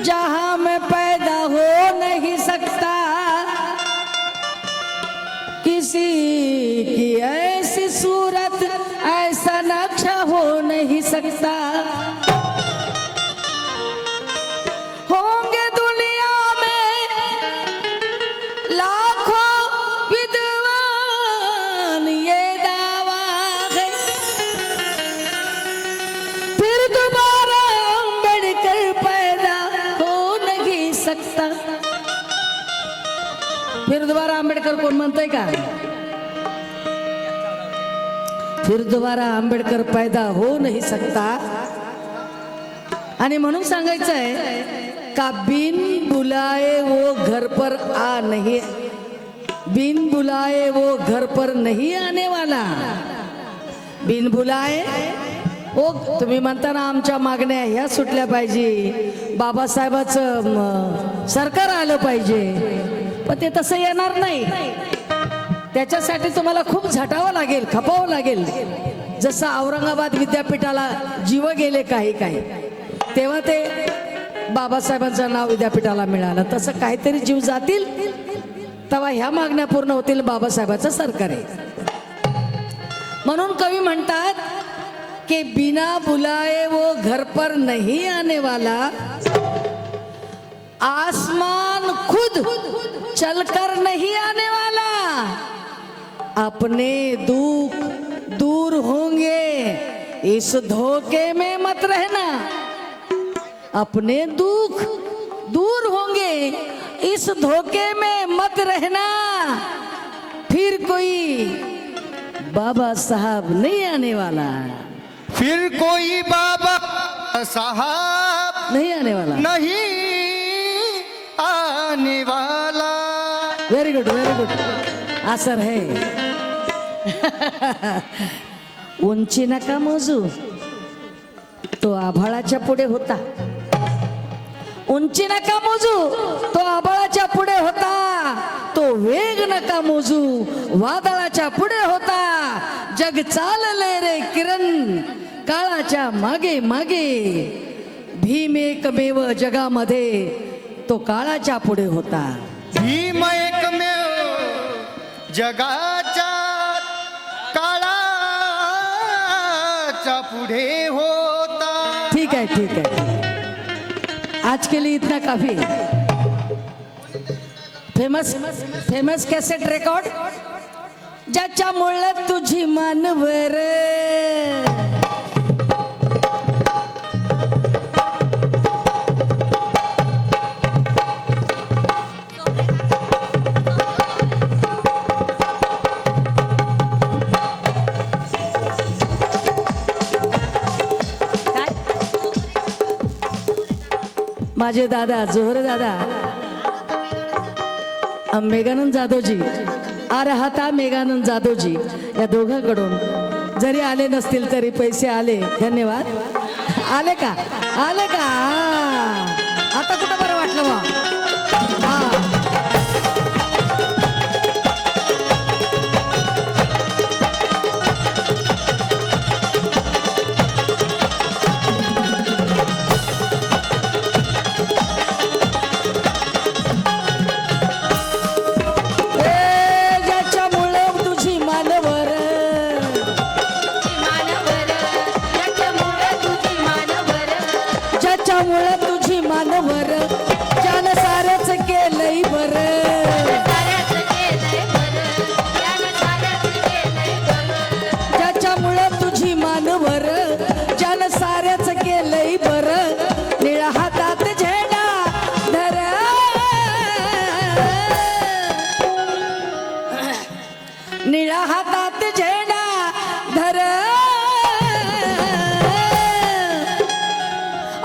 जहां में पैदा हो नहीं सकता, किसी की ऐसी सूरत ऐसा नक्शा हो नहीं सकता। होंगे दुनिया में लाखों विद्वान, ये दावा है, फिर दोबारा अम्बेडकर पैदा हो नहीं सकता। फिर दोबारा आंबेडकर कोण म्हणतंय का? फिर दोबारा आंबेडकर पैदा हो नहीं सकता। आणि म्हणून सांगायचंय का बिन बुलाए वो घर पर आ नहीं, बिन बुलाए वो घर पर नहीं आने वाला। बिन बुलाए ओ तुम्ही म्हणता ना आमच्या मागण्या ह्या सुटल्या पाहिजे, बाबासाहेबाचं सरकार आलं पाहिजे, पण ते तसं येणार नाही। त्याच्यासाठी तुम्हाला खूप झटावं लागेल, खपावं लागेल। जसं औरंगाबाद विद्यापीठाला जीव गेले काही काही, तेव्हा ते बाबासाहेबांचं नाव विद्यापीठाला मिळालं, तसं काहीतरी जीव जातील तेव्हा ह्या मागण्या पूर्ण होतील। बाबासाहेबाचं सरकार आहे म्हणून कवी म्हणतात कि बिना बुलाए वो घर पर नहीं आने वाला, आसमान खुद चलकर नहीं आने वाला, अपने दुख दूर होंगे इस धोखे में मत रहना, अपने दुख दूर होंगे इस धोखे में मत रहना, फिर कोई बाबा साहब नहीं आने वाला, फिर कोई बाबा साहब नहीं आने वाला, नहीं आने वाला। वेरी गुड असर है। उंची नका मोजू, तो आभाळाच्या पुढे होता। उंची नका मोजू, तो आभाळाच्या पुढे होता। तो वेग नका मोजू, वादळाच्या पुढे होता। जग चालले रे किरण काळाच्या मागे मागे, भीम एकमेव जगामध्ये तो काळाच्या पुढे होता। भीम एकमेव जगाच्या काळाच्या पुढे होता। ठीक है आज के लिए इतना काफी। फेमस कैसेट रेकॉर्ड, ज्याच्यामुळे तुझी मानवर, माझे दादा जोहरे दादा मेघानंद जाधवजी आ राहता, मेघानंद जाधवजी या दोघांकडून जरी आले नसतील तरी पैसे आले, धन्यवाद। आले का आता कुठं बरं वाटलं बा? ज्याच्यामुळे तुझी मानवर, ज्यानं हातात झेंडा धर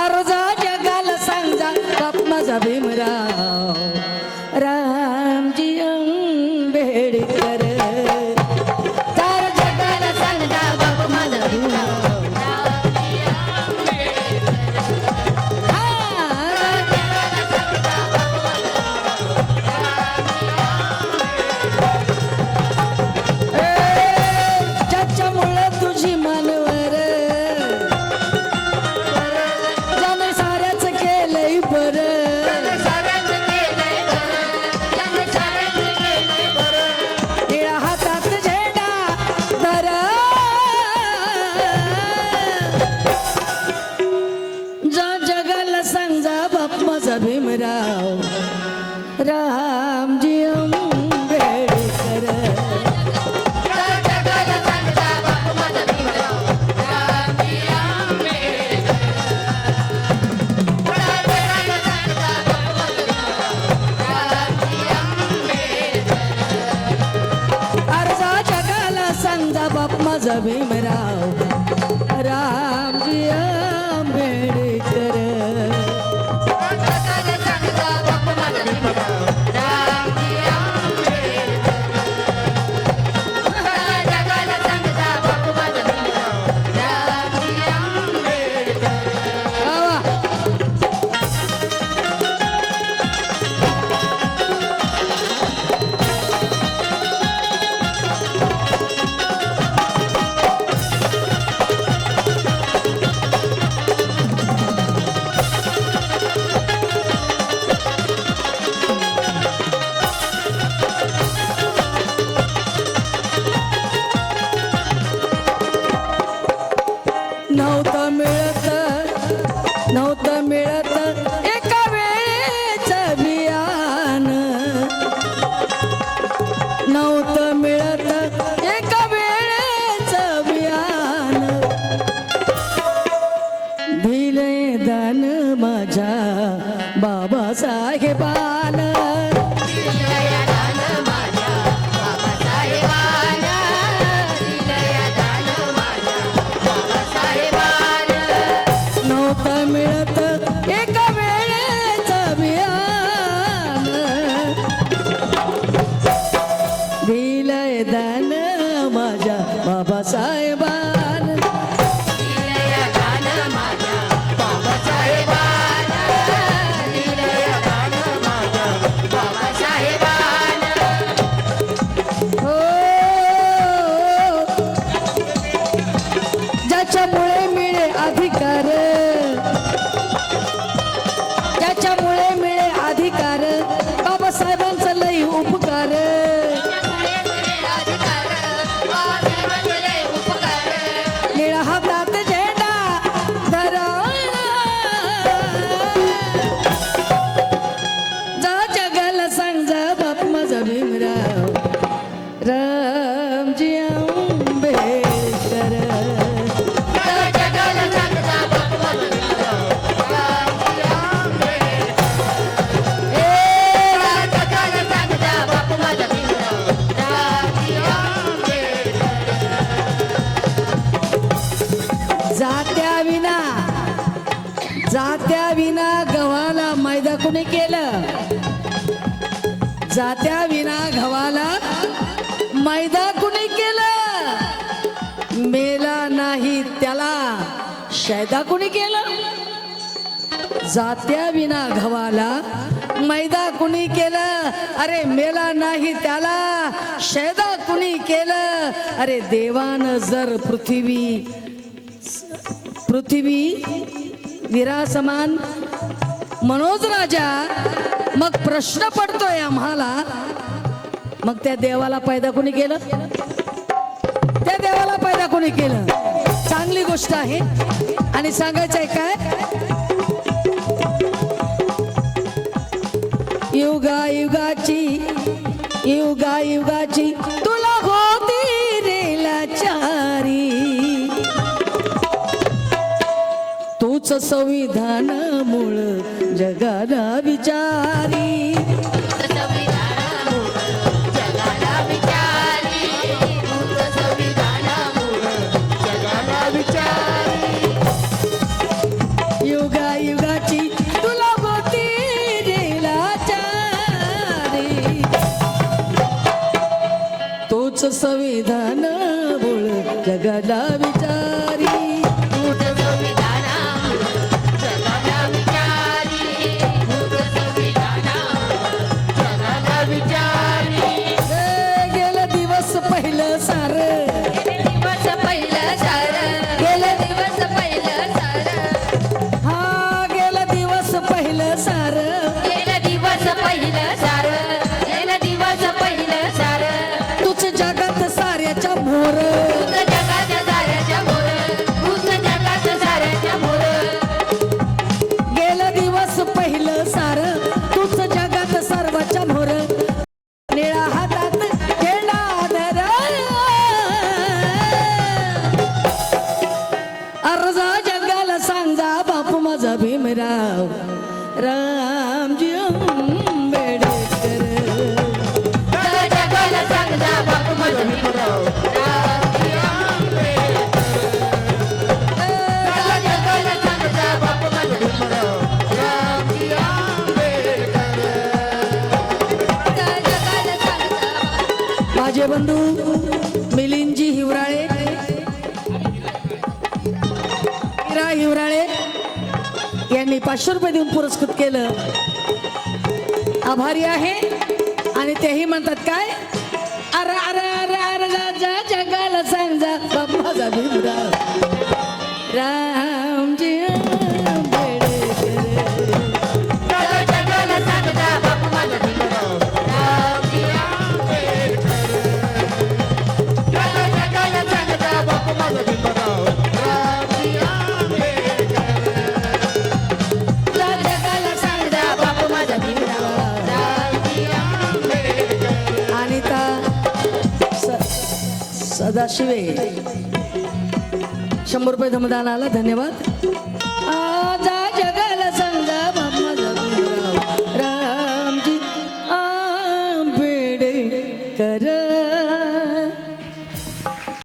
अर्जा जगाला सांगा बाप माझा भीमराव रामजी आंबेडकर चार जगाला सांगा बाप माझा भीमराव तुझी मानवर ज्याने साऱ्याच केलंय बर निळ्या हातात झेंडा धर जा जगाला सांगा बाप माझा भीमराव रामजी आंबेडकर बाप माझा भीमराव रामजी आंबेडकर नव्हतं मिळत एका वेळेच बियान नव्हतं मिळत एका वेळेच बियान दिलंय दान माझ्या बाबासाहेबान मिळत एका वेळेच बियान दिलंय दान माझ्या बाबासाहेबान हो ज्याच्यामुळे मिळे अधिकार त्याच्यामुळे मिळे अधिकार बाबासाहेबांचा लई उपकार निळा हातात झेंडा धर जा जगाला सांगा बाप माझा भीमराव रामजी आंबेडकर जात्या विना गव्हाला मैदा कुणी केलं जात्या विना गव्हाला मैदा कुणी केलं मेला नाही त्याला शैदा कुणी केलं जात्या विना गव्हाला मैदा कुणी केलं अरे मेला नाही त्याला शैदा कुणी केलं अरे देवान जर पृथ्वी विरासमान मनोज राजा मग प्रश्न पडतोय आम्हाला मग त्या देवाला पैदा कोणी केलं त्या देवाला पैदा कोणी केलं चांगली गोष्ट आहे आणि सांगायचंय काय युगाची तुला होती रे लाचारी तूच संविधान मूळ जगाला विचारी संविधान बोल जगाला विचारी गेलं दिवस पहिलं सार हा गेलं दिवस पहिलं सार तुझ जगात साऱ्याच्या मोर गेलं दिवस पहिलं सार तुझ जगात सर्वाच्या मोर निळा हातात खेळा धर अर्जा जगाला सांगा बापू माझा भीमराव रामजी आंबेडकर माझे बंधू मिलिंदजी हिवराळे मीरा हिवराळे यांनी 500 रुपये देऊन पुरस्कृत केलं आभारी आहे आणि तेही म्हणतात काय अरे अरे अरे अरे राजा जगाला सांगा बाप्पाचा भीमराव रामजी आंबेडकर अनिता सदाशिवे 100 रुपये धमदान आला धन्यवाद